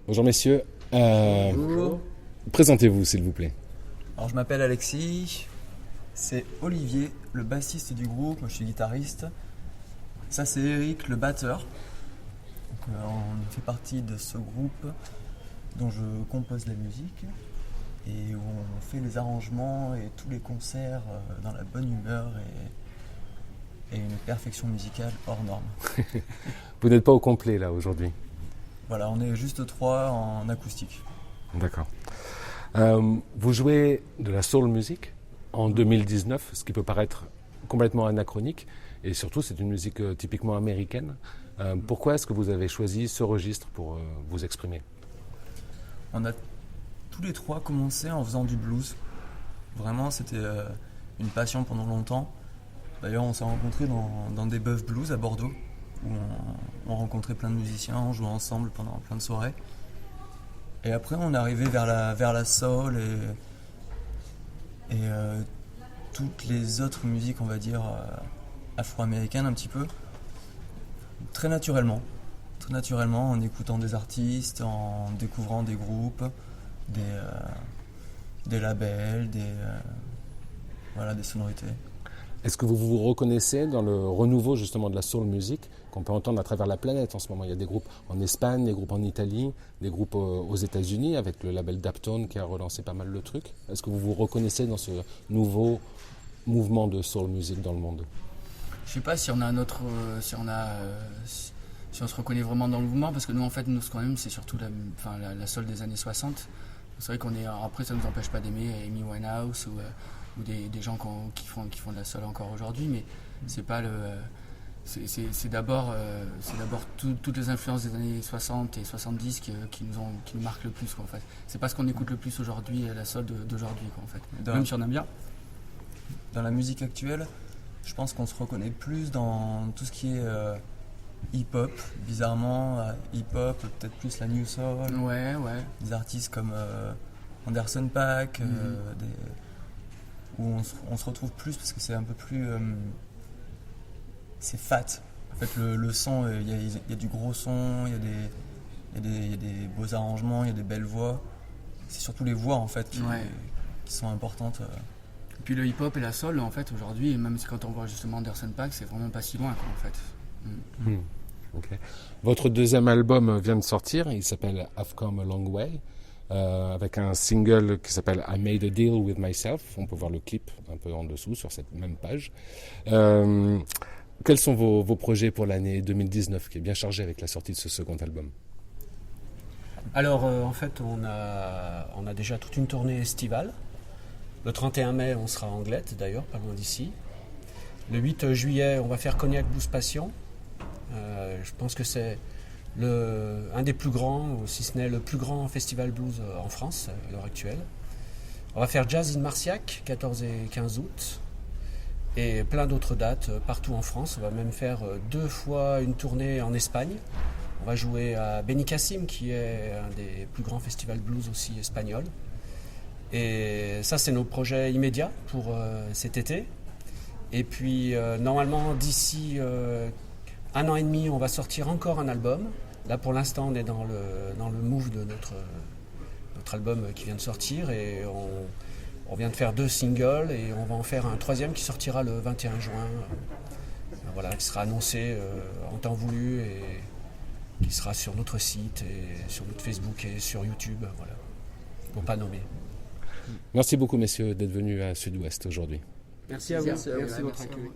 Bonjour messieurs, Bonjour. Présentez-vous s'il vous plaît. Alors je m'appelle Alexis, c'est Olivier, le bassiste du groupe, moi je suis guitariste. Ça c'est Eric, le batteur. Donc, on fait partie de ce groupe dont je compose la musique et où on fait les arrangements et tous les concerts dans la bonne humeur et une perfection musicale hors norme. Vous n'êtes pas au complet là aujourd'hui. Voilà, on est juste 3 en acoustique. D'accord. Vous jouez de la soul music en 2019, ce qui peut paraître complètement anachronique, et surtout c'est une musique typiquement américaine. Pourquoi est-ce que vous avez choisi ce registre pour vous exprimer ? On a tous les 3 commencé en faisant du blues. Vraiment, c'était une passion pendant longtemps. D'ailleurs, on s'est rencontrés dans des Bœufs Blues à Bordeaux, où on rencontrait plein de musiciens, on jouait ensemble pendant plein de soirées. Et après, on est arrivé vers la soul et toutes les autres musiques, on va dire, afro-américaines un petit peu. Très naturellement, en écoutant des artistes, en découvrant des groupes, des labels, des sonorités. Est-ce que vous vous reconnaissez dans le renouveau justement de la soul music qu'on peut entendre à travers la planète en ce moment ? Il y a des groupes en Espagne, des groupes en Italie, des groupes aux États-Unis avec le label Daptone qui a relancé pas mal le truc. Est-ce que vous vous reconnaissez dans ce nouveau mouvement de soul music dans le monde ? Je sais pas si on a un autre, si on se reconnaît vraiment dans le mouvement, parce que nous en fait, ce qu'on aime, c'est surtout la soul des années 60. C'est vrai après ça nous empêche pas d'aimer Amy Winehouse ou des gens qui font de la soul encore aujourd'hui, mais c'est pas c'est d'abord toutes les influences des années 60 et 70 qui nous marquent le plus, quoi, en fait. C'est pas ce qu'on écoute le plus aujourd'hui, la soul d'aujourd'hui, quoi, en fait. Même si on aime bien. Dans la musique actuelle, je pense qu'on se reconnaît plus dans tout ce qui est hip-hop, bizarrement, hip-hop, peut-être plus la new soul. Ouais. Des artistes comme Anderson .Paak, où on se retrouve plus parce que c'est un peu plus... c'est fat. En fait, le son, il y a du gros son, il y a des beaux arrangements, il y a des belles voix. C'est surtout les voix, en fait, qui sont importantes. Et puis le hip-hop et la soul, en fait, aujourd'hui, et même quand on voit justement Anderson .Paak, c'est vraiment pas si loin, quoi, en fait. Okay. Votre deuxième album vient de sortir, il s'appelle I've Come a Long Way, avec un single qui s'appelle I Made a Deal with Myself. On peut voir le clip un peu en dessous sur cette même page. Quels sont vos projets pour l'année 2019, qui est bien chargée avec la sortie de ce second album ? Alors en fait on a déjà toute une tournée estivale. Le 31 mai on sera à Anglette d'ailleurs, pas loin d'ici. Le 8 juillet on va faire Cognac Blues Passion. Je pense que c'est un des plus grands, si ce n'est le plus grand festival blues en France à l'heure actuelle. On va faire Jazz in Marciac, 14 et 15 août. Et plein d'autres dates partout en France. On va même faire 2 fois une tournée en Espagne. On va jouer à Benicassim, qui est un des plus grands festivals blues aussi espagnols. Et ça, c'est nos projets immédiats pour cet été. Et puis, normalement, d'ici 1 an et demi, on va sortir encore un album. Là, pour l'instant, on est dans le move de notre album qui vient de sortir. Et on vient de faire 2 singles et on va en faire un 3e qui sortira le 21 juin. Voilà, qui sera annoncé en temps voulu et qui sera sur notre site et sur notre Facebook et sur YouTube, voilà, pour pas nommer. Merci beaucoup messieurs d'être venus à Sud-Ouest aujourd'hui. Merci à vous. Merci de votre accueil.